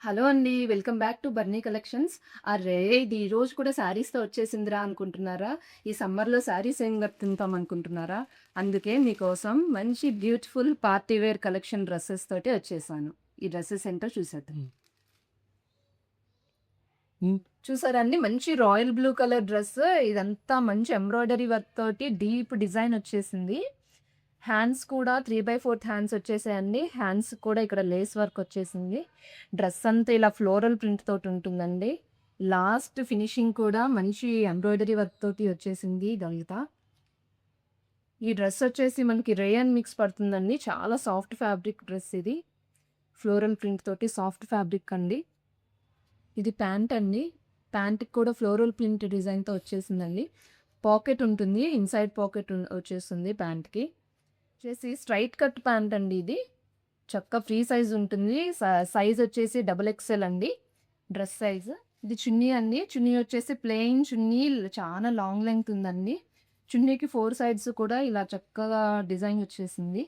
Hello అండి. Welcome back to Barni collections. అర్రే! ఇది ఈ రోజు కూడా శారీస్‌తో వచ్చేసిందిరా అనుకుంటున్నారా? ఈ సమ్మర్‌లో శారీస్ ఏం కట్టుకుంటాం అనుకుంటున్నారా? అందుకే మీకోసం మంచి beautiful party wear collection dresses తోటి వచ్చేసాను. ఈ డ్రెసెస్ ఏంటో చూసేద్దాం. హ్మ్. చూసారా అండి? మంచి రాయల్ బ్లూ కలర్ డ్రెస్. ఇదంతా మంచి ఎంబ్రాయిడరీ వర్క్ తోటి డీప్ డిజైన్ వచ్చేసింది. హ్యాండ్స్ కూడా 3/4 హ్యాండ్స్ వచ్చేసాయండి. హ్యాండ్స్ కూడా ఇక్కడ లేస్ వర్క్ వచ్చేసింది. డ్రెస్ అంతా ఇలా ఫ్లోరల్ ప్రింట్ తోటి ఉంటుందండి. లాస్ట్ ఫినిషింగ్ కూడా మంచి ఎంబ్రాయిడరీ వర్క్ తోటి వచ్చేసింది ఇదంతా. ఈ డ్రెస్ వచ్చేసి మనకి రేయన్ మిక్స్ పడుతుందండి. చాలా సాఫ్ట్ ఫ్యాబ్రిక్ డ్రెస్ ఇది. ఫ్లోరల్ ప్రింట్ తోటి సాఫ్ట్ ఫ్యాబ్రిక్ అండి. ఇది ప్యాంట్ అండి. ప్యాంట్‌కి కూడా ఫ్లోరల్ ప్రింట్ డిజైన్‌తో వచ్చేసిందండి. పాకెట్ ఉంటుంది. ఇన్‌సైడ్ పాకెట్ వచ్చేస్తుంది ప్యాంట్‌కి. వచ్చేసి స్ట్రెయిట్ కట్ ప్యాంట్ అండి ఇది. చక్క ఫ్రీ సైజ్ ఉంటుంది. సైజ్ వచ్చేసి డబుల్ ఎక్స్ఎల్ అండి. Dress size. ఇది చున్నీ అండి. చున్నీ వచ్చేసి ప్లెయిన్ చున్నీ చాలా లాంగ్ లెంగ్త్ ఉందండి. చున్నీకి 4 సైడ్స్ కూడా ఇలా చక్కగా డిజైన్ వచ్చేసింది.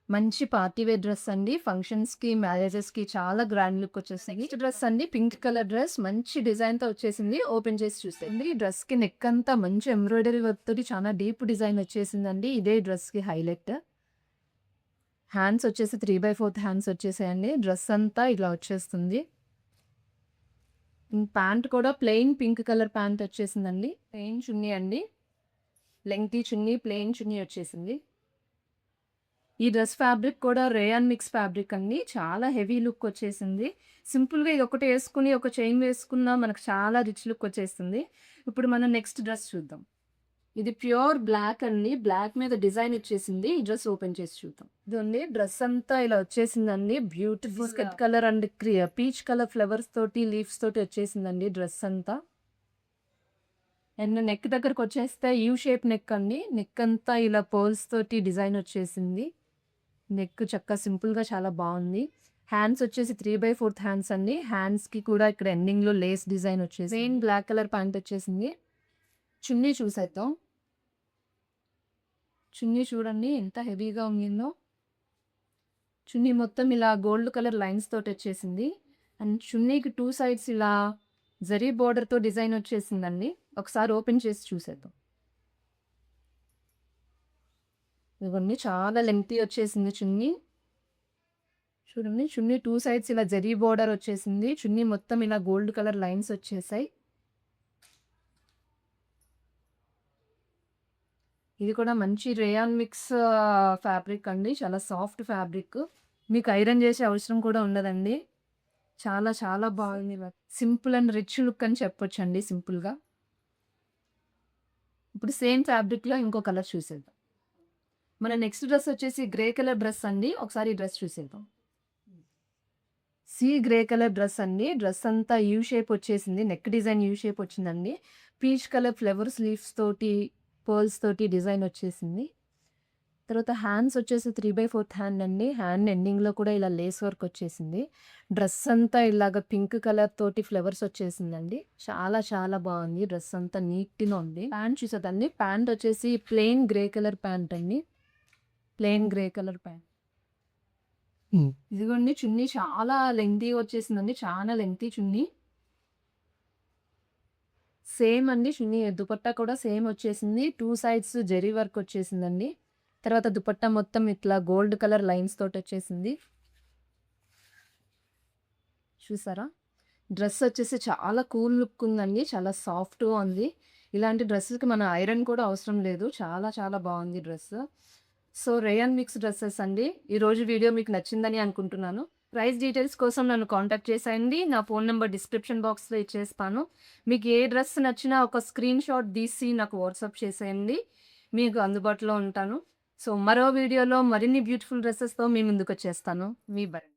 మంచి పార్టీ వేర్ డ్రెస్ అండి. ఫంక్షన్స్‌కి, మ్యారేజెస్‌కి చాలా గ్రాండ్ లుక్ వచ్చేసింది. నెక్స్ట్ డ్రెస్ అండి పింక్ కలర్ డ్రెస్. మంచి డిజైన్‌తో వచ్చేసింది. ఓపెన్ చేసి చూసేయండి. ఈ డ్రెస్‌కి నెక్ అంతా మంచి ఎంబ్రాయిడరీ వర్క్ తోటి చాలా డీప్ డిజైన్ వచ్చేసిందండి. ఇదే డ్రెస్‌కి హైలైట్. హ్యాండ్స్ వచ్చేసి 3/4 హ్యాండ్స్ వచ్చేసాయండి. డ్రెస్ అంతా ఇలా వచ్చేస్తుంది. ప్యాంట్ కూడా ప్లెయిన్ పింక్ కలర్ ప్యాంట్ వచ్చేసిందండి. ప్లెయిన్ చున్నీ అండి. లెంగ్తీ చున్నీ, ప్లెయిన్ చున్నీ వచ్చేసింది. ఈ డ్రెస్ ఫ్యాబ్రిక్ కూడా రేయాన్ మిక్స్ ఫ్యాబ్రిక్ అండి. చాలా హెవీ లుక్ వచ్చేసింది. సింపుల్‌గా ఇదొకటి యేసుకొని, ఒక చైన్ వేసుకున్నా మనకు చాలా రిచ్ లుక్ వచ్చేస్తుంది. ఇప్పుడు మనం నెక్స్ట్ డ్రెస్ చూద్దాం. ఇది ప్యూర్ బ్లాక్ అండి. బ్లాక్ మీద డిజైన్ ఇచ్చేసింది. ఈ డ్రెస్ ఓపెన్ చేసి చూద్దాం. ఇదండి డ్రెస్ అంతా ఇలా వచ్చేసిందండి. Beautiful biscuit colour and peach colour flowers తోటి, లీవ్స్ తోటి వచ్చేసిందండి డ్రెస్ అంతా. అండ్ నెక్ దగ్గరకొచ్చేస్తే యూ షేప్ నెక్ అండి. నెక్ అంతా ఇలా పర్ల్స్ తోటి డిజైన్ వచ్చేసింది. నెక్ చక్కగా సింపుల్‌గా చాలా బావుంది. హ్యాండ్స్ వచ్చేసి 3/4 హ్యాండ్స్ అండి. హ్యాండ్స్‌కి కూడా ఇక్కడ ఎండింగ్‌లో లేస్ డిజైన్ వచ్చేసి ప్లెయిన్ బ్లాక్ కలర్ ప్యాంట్ వచ్చేసింది. చున్నీ చూసేద్దాం. చున్నీ చూడండి ఎంత హెవీగా ఉండిందో. చున్నీ మొత్తం ఇలా గోల్డ్ కలర్ లైన్స్ తోటి వచ్చేసింది. అండ్ చున్నీకి 2 సైడ్స్ ఇలా జరీ బోర్డర్‌తో డిజైన్ వచ్చేసిందండి. ఒకసారి ఓపెన్ చేసి చూసేద్దాం. ఇవన్నీ చాలా లెంగ్తీ వచ్చేసింది చున్నీ. చూడండి చున్నీ 2 సైడ్స్ ఇలా జరీ బోర్డర్ వచ్చేసింది. చున్నీ మొత్తం ఇలా గోల్డ్ కలర్ లైన్స్ వచ్చేసాయి. ఇది కూడా మంచి రేయాన్ మిక్స్ ఫ్యాబ్రిక్ అండి. చాలా సాఫ్ట్ ఫ్యాబ్రిక్. మీకు ఐరన్ చేసే అవసరం కూడా ఉండదండి. చాలా చాలా బాగుంది. సింపుల్ అండ్ రిచ్ లుక్ అని చెప్పొచ్చండి సింపుల్‌గా. ఇప్పుడు సేమ్ ఫ్యాబ్రిక్‌లో ఇంకో కలర్ చూసేద్దాం. మన నెక్స్ట్ డ్రెస్ వచ్చేసి గ్రే కలర్ డ్రెస్ అండి. ఒకసారి ఈ డ్రెస్ చూసేద్దాం. గ్రే కలర్ డ్రెస్ అండి. డ్రెస్ అంతా యూ షేప్ వచ్చేసింది. నెక్ డిజైన్ యూ షేప్ వచ్చిందండి. పీచ్ కలర్ ఫ్లవర్స్ లీవ్స్ తోటి, పర్ల్స్ తోటి డిజైన్ వచ్చేసింది. తర్వాత హ్యాండ్స్ వచ్చేసి 3/4 హ్యాండ్ అండి. హ్యాండ్ ఎండింగ్‌లో కూడా ఇలా లేస్ వర్క్ వచ్చేసింది. డ్రెస్ అంతా ఇలాగ పింక్ కలర్ తోటి ఫ్లవర్స్ వచ్చేసిందండి. చాలా చాలా బాగుంది. డ్రెస్ అంతా నీట్‌గా ఉంది. ప్యాంట్ చూసేదండి. ప్యాంట్ వచ్చేసి ప్లెయిన్ గ్రే కలర్ ప్యాంట్ అండి. Plain grey colour pant. హ్మ్. ఇదిగోండి చున్నీ చాలా లెంగ్తీగా వచ్చేసిందండి. చాలా లెంగ్తీ చున్నీ. సేమ్ అండి చున్నీ దుపట్టా కూడా సేమ్ వచ్చేసింది. 2 సైడ్స్ జరీ వర్క్ వచ్చేసిందండి. తర్వాత దుపట్టా మొత్తం ఇట్లా గోల్డ్ కలర్ లైన్స్ తోటొచ్చేసింది. చూసారా? డ్రెస్ వచ్చేసి చాలా కూల్ లుక్ ఉందండి. చాలా సాఫ్ట్‌గా ఉంది. ఇలాంటి డ్రెస్‌కి మన ఐరన్ కూడా అవసరం లేదు. చాలా చాలా బావుంది dress. So, rayon mix dresses అండి. ఈరోజు వీడియో మీకు నచ్చిందని అనుకుంటున్నాను. ప్రైస్ డీటెయిల్స్ కోసం నన్ను కాంటాక్ట్ చేసేయండి. నా ఫోను నంబర్ డిస్క్రిప్షన్ బాక్స్‌లో ఇచ్చేస్తాను. మీకు ఏ డ్రెస్ నచ్చినా ఒక స్క్రీన్ షాట్ తీసి నాకు వాట్సాప్ చేసేయండి. మీకు అందుబాటులో ఉంటాను. సో, మరో వీడియోలో మరిన్ని బ్యూటిఫుల్ డ్రెసెస్‌తో మీ ముందుకొచ్చేస్తాను. మీ భరణి.